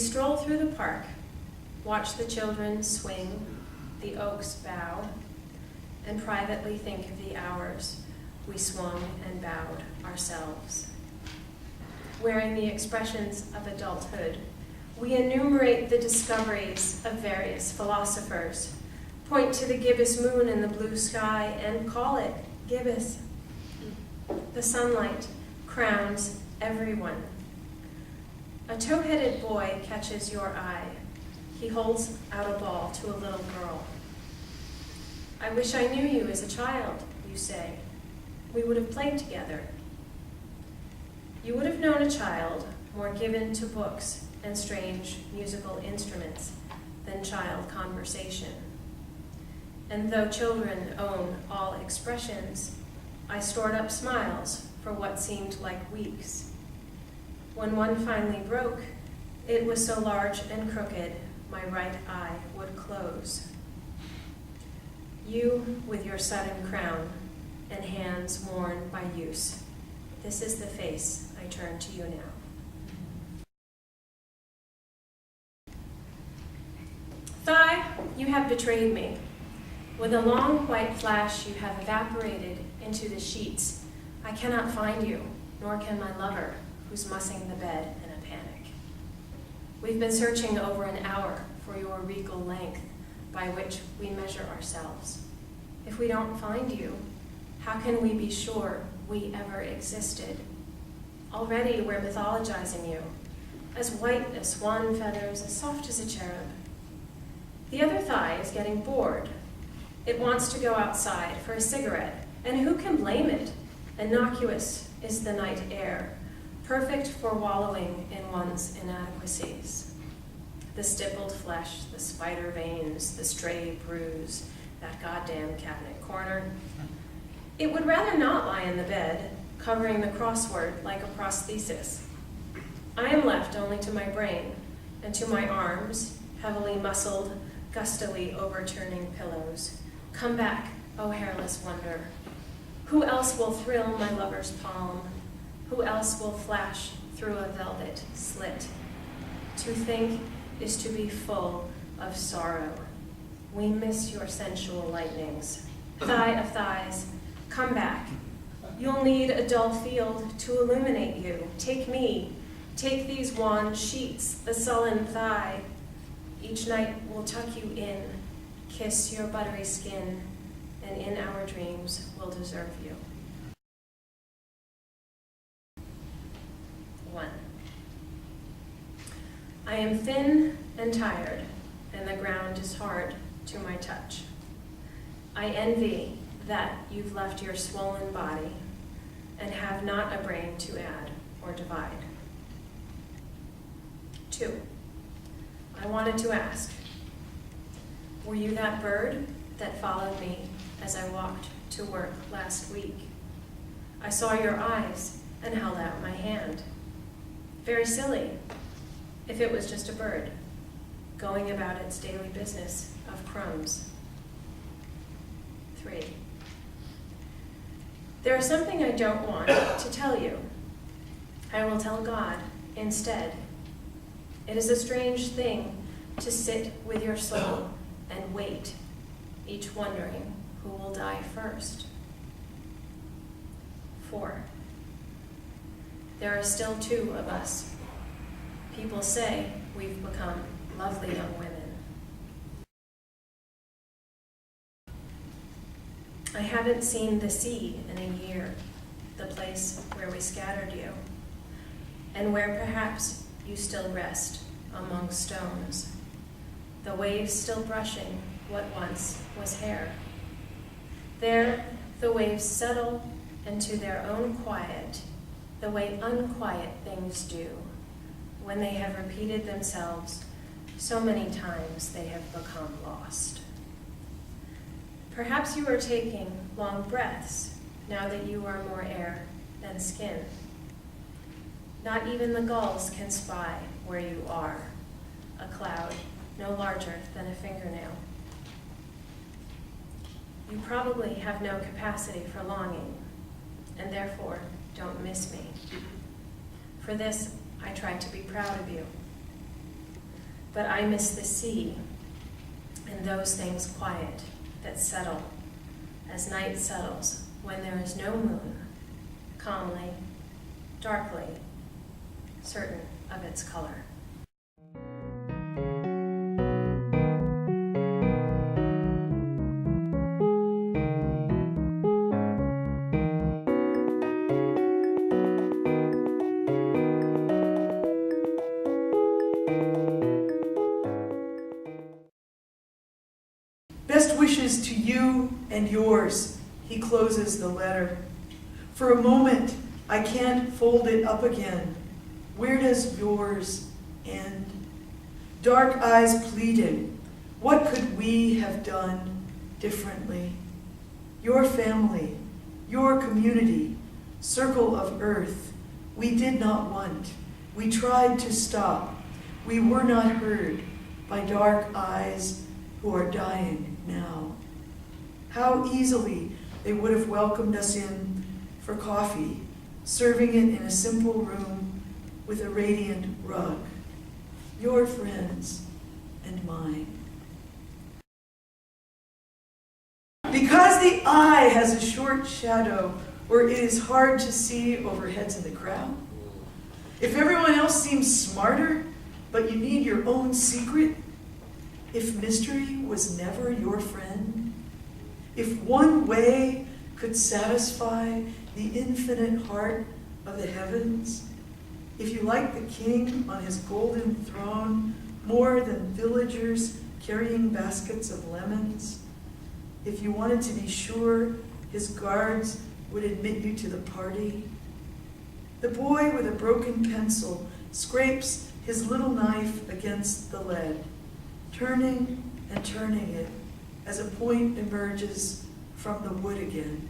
stroll through the park, watch the children swing, the oaks bow, and privately think of the hours we swung and bowed ourselves. Wearing the expressions of adulthood, we enumerate the discoveries of various philosophers, point to the gibbous moon in the blue sky, and call it gibbous. The sunlight crowns everyone. A tow-headed boy catches your eye. He holds out a ball to a little girl. I wish I knew you as a child, you say. We would have played together. You would have known a child more given to books and strange musical instruments than child conversation. And though children own all expressions, I stored up smiles for what seemed like weeks. When one finally broke, it was so large and crooked, my right eye would close. You with your sudden crown and hands worn by use, this is the face I turn to you now. Thigh, you have betrayed me. With a long white flash, you have evaporated into the sheets. I cannot find you, nor can my lover, who's mussing the bed in a panic. We've been searching over an hour for your regal length by which we measure ourselves. If we don't find you, how can we be sure we ever existed? Already we're mythologizing you, as white as swan feathers, as soft as a cherub. The other thigh is getting bored. It wants to go outside for a cigarette, and who can blame it? Innocuous is the night air, perfect for wallowing in one's inadequacies. The stippled flesh, the spider veins, the stray bruise, that goddamn cabinet corner. It would rather not lie in the bed, covering the crossword like a prosthesis. I am left only to my brain and to my arms, heavily muscled, gustily overturning pillows. Come back, O hairless wonder. Who else will thrill my lover's palm? Who else will flash through a velvet slit? To think is to be full of sorrow. We miss your sensual lightnings. Thigh of thighs, come back. You'll need a dull field to illuminate you. Take me, take these wan sheets, the sullen thigh. Each night we'll tuck you in, kiss your buttery skin, and in our dreams we'll deserve you. 1. I am thin and tired, and the ground is hard to my touch. I envy that you've left your swollen body and have not a brain to add or divide. 2. I wanted to ask, were you that bird that followed me as I walked to work last week? I saw your eyes and held out my hand. Very silly, if it was just a bird, going about its daily business of crumbs. 3. There is something I don't want to tell you. I will tell God instead. It is a strange thing to sit with your soul and wait, each wondering who will die first. 4. There are still 2 of us. People say we've become lovely young women. I haven't seen the sea in a year, the place where we scattered you, and where perhaps you still rest among stones, the waves still brushing what once was hair. There, the waves settle into their own quiet, the way unquiet things do, when they have repeated themselves so many times they have become lost. Perhaps you are taking long breaths now that you are more air than skin. Not even the gulls can spy where you are, a cloud no larger than a fingernail. You probably have no capacity for longing, and therefore don't miss me. For this, I try to be proud of you. but I miss the sea and those things quiet that settle as night settles when there is no moon, calmly, darkly, certain of its color. Best wishes to you and yours, he closes the letter. For a moment, I can't fold it up again. Where does yours end? Dark eyes pleaded, what could we have done differently? Your family, your community, circle of earth, we did not want. We tried to stop. We were not heard by dark eyes who are dying now. How easily they would have welcomed us in for coffee, serving it in a simple room with a radiant rug. Your friends and mine. Because the eye has a short shadow where it is hard to see over heads in the crowd. If everyone else seems smarter, but you need your own secret, if mystery was never your friend, if one way could satisfy the infinite heart of the heavens, if you like the king on his golden throne more than villagers carrying baskets of lemons, if you wanted to be sure his guards would admit you to the party, the boy with a broken pencil scrapes his little knife against the lead, turning and turning it as a point emerges from the wood again.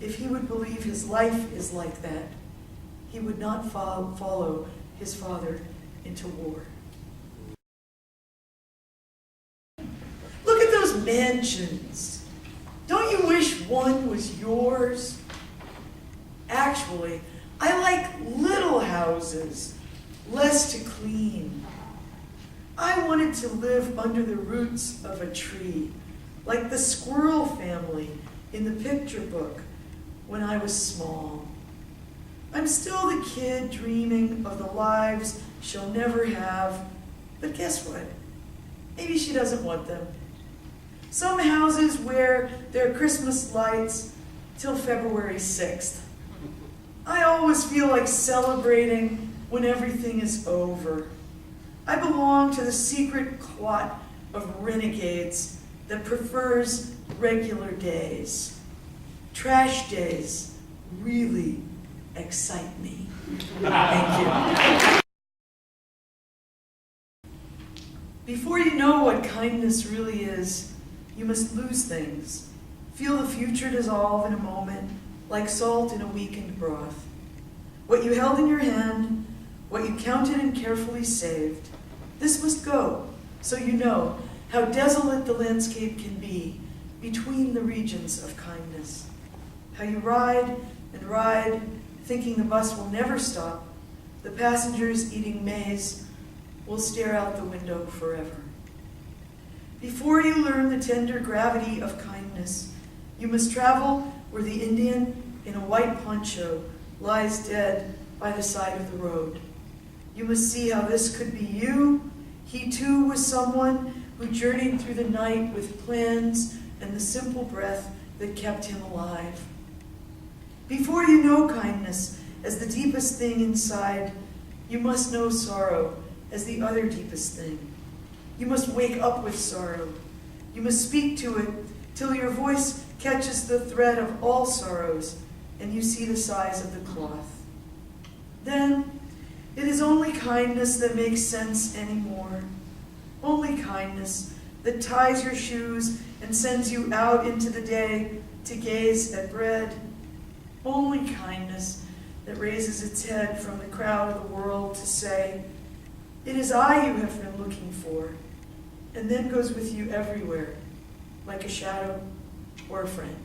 If he would believe his life is like that, he would not follow his father into war. Look at those mansions. Don't you wish one was yours? Actually, I like little houses, less to clean. I wanted to live under the roots of a tree, like the squirrel family in the picture book when I was small. I'm still the kid dreaming of the lives she'll never have, but guess what? Maybe she doesn't want them. Some houses wear their Christmas lights till February 6th. I always feel like celebrating when everything is over. I belong to the secret clot of renegades that prefers regular days. Trash days really excite me. Thank you. Before you know what kindness really is, you must lose things. Feel the future dissolve in a moment, like salt in a weakened broth. What you held in your hand, what you counted and carefully saved, this must go, so you know how desolate the landscape can be between the regions of kindness. How you ride and ride, thinking the bus will never stop. The passengers eating maize will stare out the window forever. Before you learn the tender gravity of kindness, you must travel where the Indian in a white poncho lies dead by the side of the road. You must see how this could be you. He too was someone who journeyed through the night with plans and the simple breath that kept him alive. Before you know kindness as the deepest thing inside, you must know sorrow as the other deepest thing. You must wake up with sorrow. You must speak to it till your voice catches the thread of all sorrows and you see the size of the cloth. Then, it is only kindness that makes sense anymore. Only kindness that ties your shoes and sends you out into the day to gaze at bread. Only kindness that raises its head from the crowd of the world to say, "It is I you have been looking for," and then goes with you everywhere, like a shadow or a friend.